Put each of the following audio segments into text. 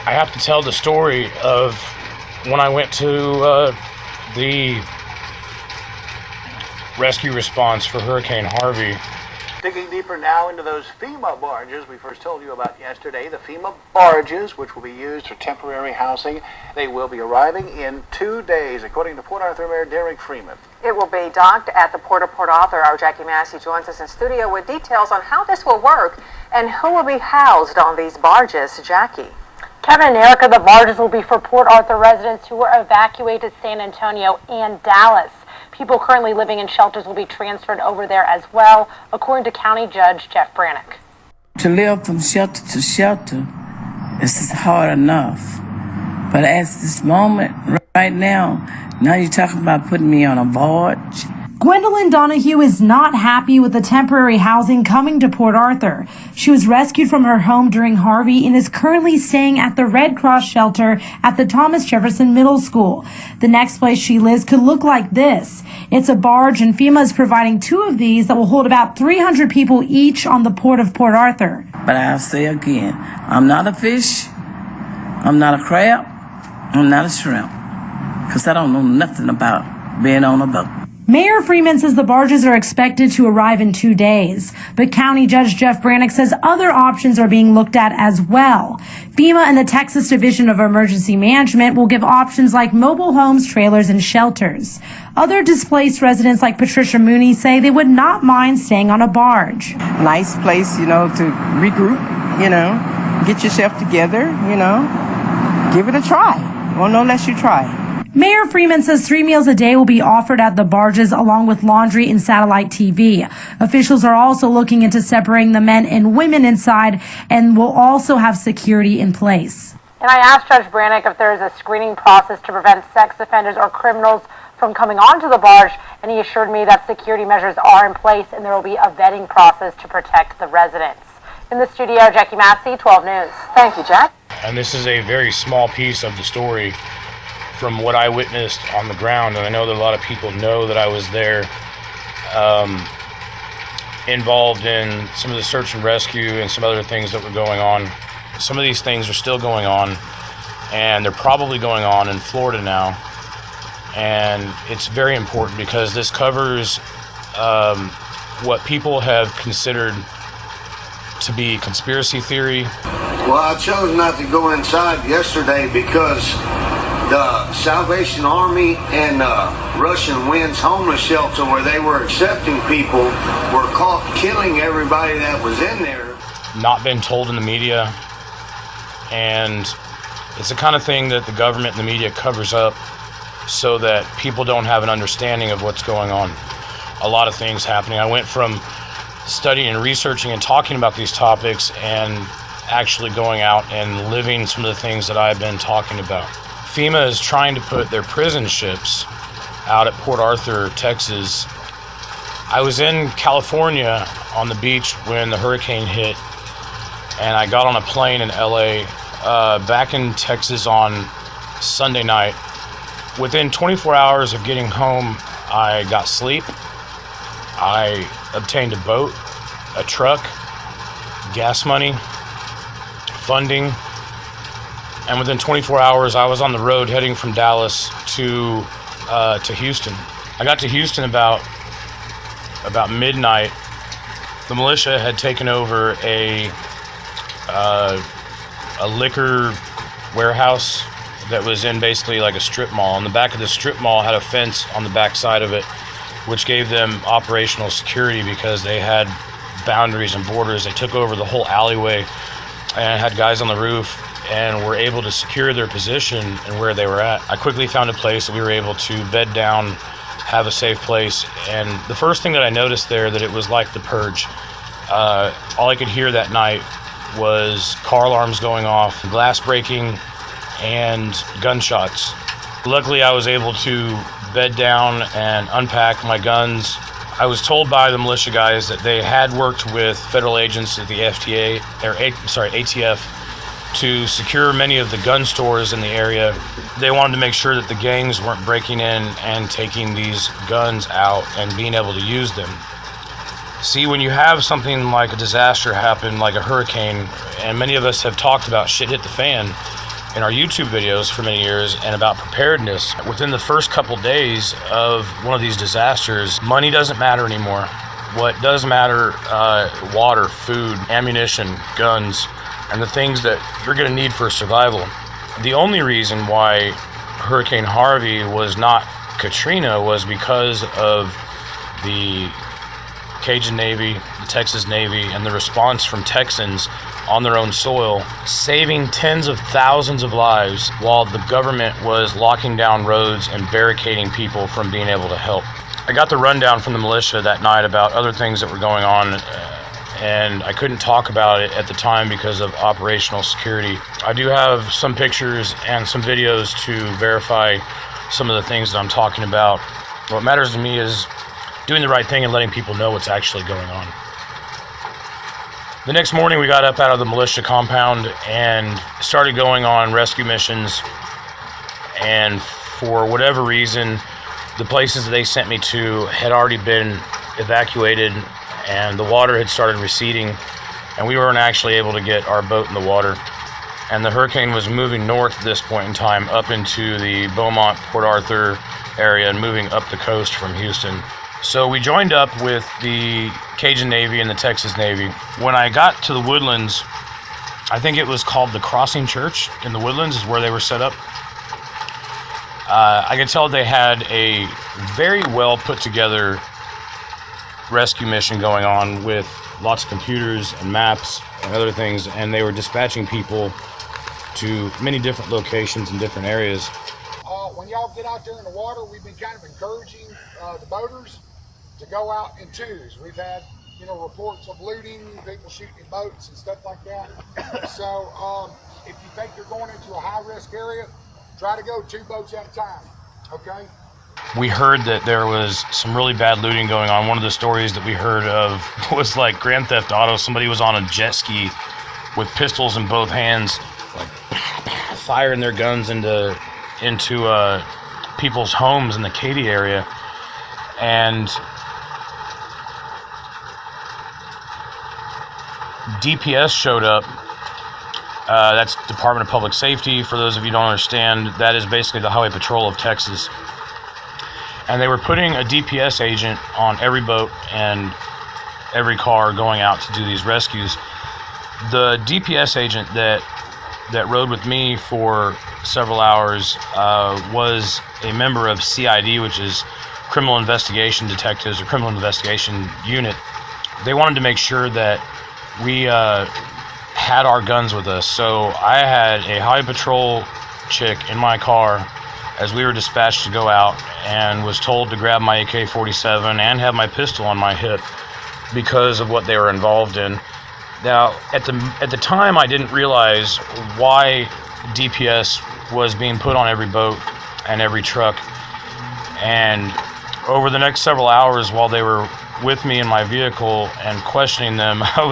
I have to tell the story of when I went to the rescue response for Hurricane Harvey. Digging deeper now into those FEMA barges we first told you about yesterday. The FEMA barges, which will be used for temporary housing, they will be arriving in 2 days, according to Port Arthur Mayor Derek Freeman. It will be docked at the Port of Port Arthur. Our Jackie Massey joins us in studio with details on how this will work and who will be housed on these barges. Jackie. Kevin and Erica, the barges will be for Port Arthur residents who were evacuated to San Antonio and Dallas. People currently living in shelters will be transferred over there as well, according to County Judge Jeff Brannick. To live from shelter to shelter is hard enough. But at this moment, right now you're talking about putting me on a barge. Gwendolyn Donahue is not happy with the temporary housing coming to Port Arthur. She was rescued from her home during Harvey and is currently staying at the Red Cross shelter at the Thomas Jefferson Middle School. The next place she lives could look like this. It's a barge, and FEMA is providing 2 of these that will hold about 300 people each on the Port of Port Arthur. But I'll say again, I'm not a fish, I'm not a crab, I'm not a shrimp, because I don't know nothing about being on a boat. Mayor Freeman says the barges are expected to arrive in 2 days, but County Judge Jeff Brannick says other options are being looked at as well. FEMA and the Texas Division of Emergency Management will give options like mobile homes, trailers, and shelters. Other displaced residents like Patricia Mooney say they would not mind staying on a barge. Nice place, to regroup, get yourself together, give it a try. Well, no less you try. Mayor Freeman says 3 meals a day will be offered at the barges along with laundry and satellite TV. Officials are also looking into separating the men and women inside and will also have security in place. And I asked Judge Brannick if there is a screening process to prevent sex offenders or criminals from coming onto the barge, and he assured me that security measures are in place and there will be a vetting process to protect the residents. In the studio, Jackie Massey, 12 News. Thank you, Jack. And this is a very small piece of the story from what I witnessed on the ground, and I know that a lot of people know that I was there, involved in some of the search and rescue and some other things that were going on. Some of these things are still going on, and they're probably going on in Florida now, and it's very important because this covers what people have considered to be conspiracy theory. Well, I chose not to go inside yesterday because the Salvation Army and Russian Winds homeless shelter where they were accepting people were caught killing everybody that was in there. Not been told in the media, and it's the kind of thing that the government and the media covers up so that people don't have an understanding of what's going on. A lot of things happening. I went from studying and researching and talking about these topics and actually going out and living some of the things that I've been talking about. FEMA is trying to put their prison ships out at Port Arthur, Texas. I was in California on the beach when the hurricane hit, and I got on a plane in LA, back in Texas on Sunday night. Within 24 hours of getting home, I got sleep. I obtained a boat, a truck, gas money, funding, and within 24 hours, I was on the road heading from Dallas to Houston. I got to Houston about midnight. The militia had taken over a liquor warehouse that was in basically like a strip mall. And the back of the strip mall had a fence on the back side of it, which gave them operational security because they had boundaries and borders. They took over the whole alleyway and had guys on the roof and were able to secure their position and where they were at. I quickly found a place that we were able to bed down, have a safe place. And the first thing that I noticed there, that it was like the purge. All I could hear that night was car alarms going off, glass breaking, and gunshots. Luckily, I was able to bed down and unpack my guns. I was told by the militia guys that they had worked with federal agents at the ATF to secure many of the gun stores in the area. They wanted to make sure that the gangs weren't breaking in and taking these guns out and being able to use them. See, when you have something like a disaster happen, like a hurricane, and many of us have talked about shit hit the fan in our YouTube videos for many years and about preparedness, within the first couple days of one of these disasters, money doesn't matter anymore. What does matter, water, food, ammunition, guns, and the things that you're going to need for survival. The only reason why Hurricane Harvey was not Katrina was because of the Cajun Navy, the Texas Navy, and the response from Texans on their own soil, saving tens of thousands of lives while the government was locking down roads and barricading people from being able to help. I got the rundown from the militia that night about other things that were going on, and I couldn't talk about it at the time because of operational security. I do have some pictures and some videos to verify some of the things that I'm talking about. What matters to me is doing the right thing and letting people know what's actually going on. The next morning we got up out of the militia compound and started going on rescue missions, and for whatever reason the places that they sent me to had already been evacuated and the water had started receding, and we weren't actually able to get our boat in the water, and the hurricane was moving north at this point in time up into the Beaumont, Port Arthur area and moving up the coast from Houston. So we joined up with the Cajun Navy and the Texas Navy. When I got to the Woodlands, I think it was called the Crossing Church in the Woodlands is where they were set up. I could tell they had a very well put together rescue mission going on with lots of computers and maps and other things, and they were dispatching people to many different locations in different areas. When y'all get out there in the water, we've been kind of encouraging the boaters to go out in twos. We've had, reports of looting, people shooting boats and stuff like that. So if you think you're going into a high-risk area, try to go 2 boats at a time, okay? We heard that there was some really bad looting going on. One of the stories that we heard of was like Grand Theft Auto. Somebody was on a jet ski with pistols in both hands, like firing their guns into people's homes in the Katy area. And DPS showed up. That's Department of Public Safety. For those of you who don't understand, that is basically the Highway Patrol of Texas. And they were putting a DPS agent on every boat and every car going out to do these rescues. The DPS agent that rode with me for several hours was a member of CID, which is Criminal Investigation Detectives or Criminal Investigation Unit. They wanted to make sure that we had our guns with us. So I had a Highway Patrol chick in my car as we were dispatched to go out, and was told to grab my AK-47 and have my pistol on my hip because of what they were involved in. Now, at the time, I didn't realize why DPS was being put on every boat and every truck. And over the next several hours, while they were with me in my vehicle and questioning them, I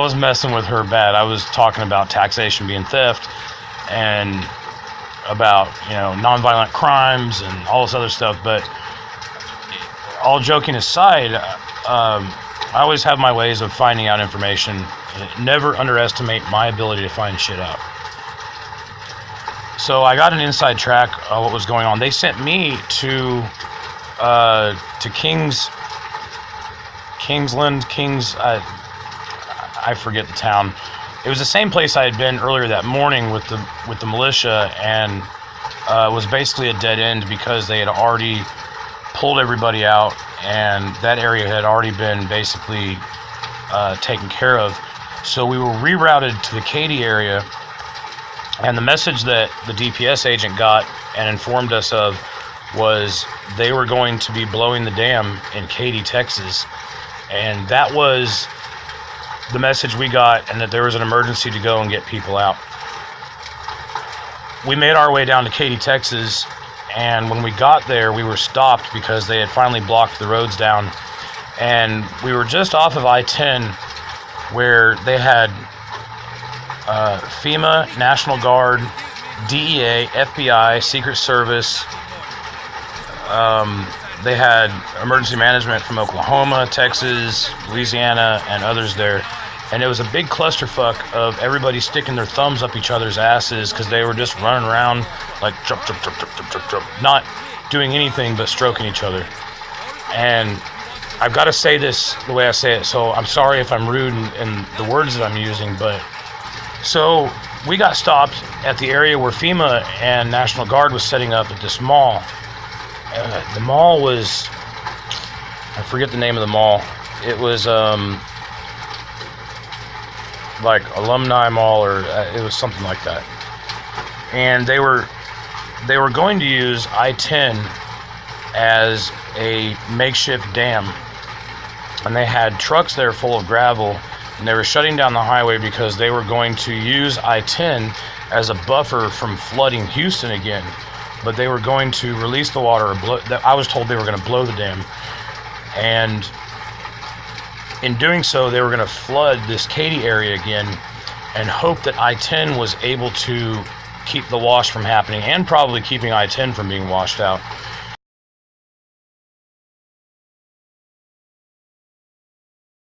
was messing with her bad. I was talking about taxation being theft and about, nonviolent crimes and all this other stuff. But all joking aside, I always have my ways of finding out information. Never underestimate my ability to find shit out. So I got an inside track of what was going on. They sent me to Kingsland, I forget the town. It was the same place I had been earlier that morning with the militia, and was basically a dead end because they had already pulled everybody out, and that area had already been basically taken care of. So we were rerouted to the Katy area, and the message that the DPS agent got and informed us of was they were going to be blowing the dam in Katy, Texas, and that was the message we got, and that there was an emergency to go and get people out. We made our way down to Katy, Texas, and when we got there, we were stopped because they had finally blocked the roads down, and we were just off of I-10 where they had FEMA, National Guard, DEA, FBI, Secret Service, they had emergency management from Oklahoma, Texas, Louisiana, and others there. And it was a big clusterfuck of everybody sticking their thumbs up each other's asses because they were just running around like jump, jump, jump, jump, jump, jump, jump, not doing anything but stroking each other. And I've got to say this the way I say it, so I'm sorry if I'm rude in the words that I'm using, but so we got stopped at the area where FEMA and National Guard was setting up at this mall. The mall was, I forget the name of the mall. It was like Alumni Mall, or it was something like that. And they were going to use I-10 as a makeshift dam. And they had trucks there full of gravel, and they were shutting down the highway because they were going to use I-10 as a buffer from flooding Houston again. But they were going to release the water, or I was told they were going to blow the dam. And in doing so, they were going to flood this Katy area again and hope that I-10 was able to keep the wash from happening, and probably keeping I-10 from being washed out.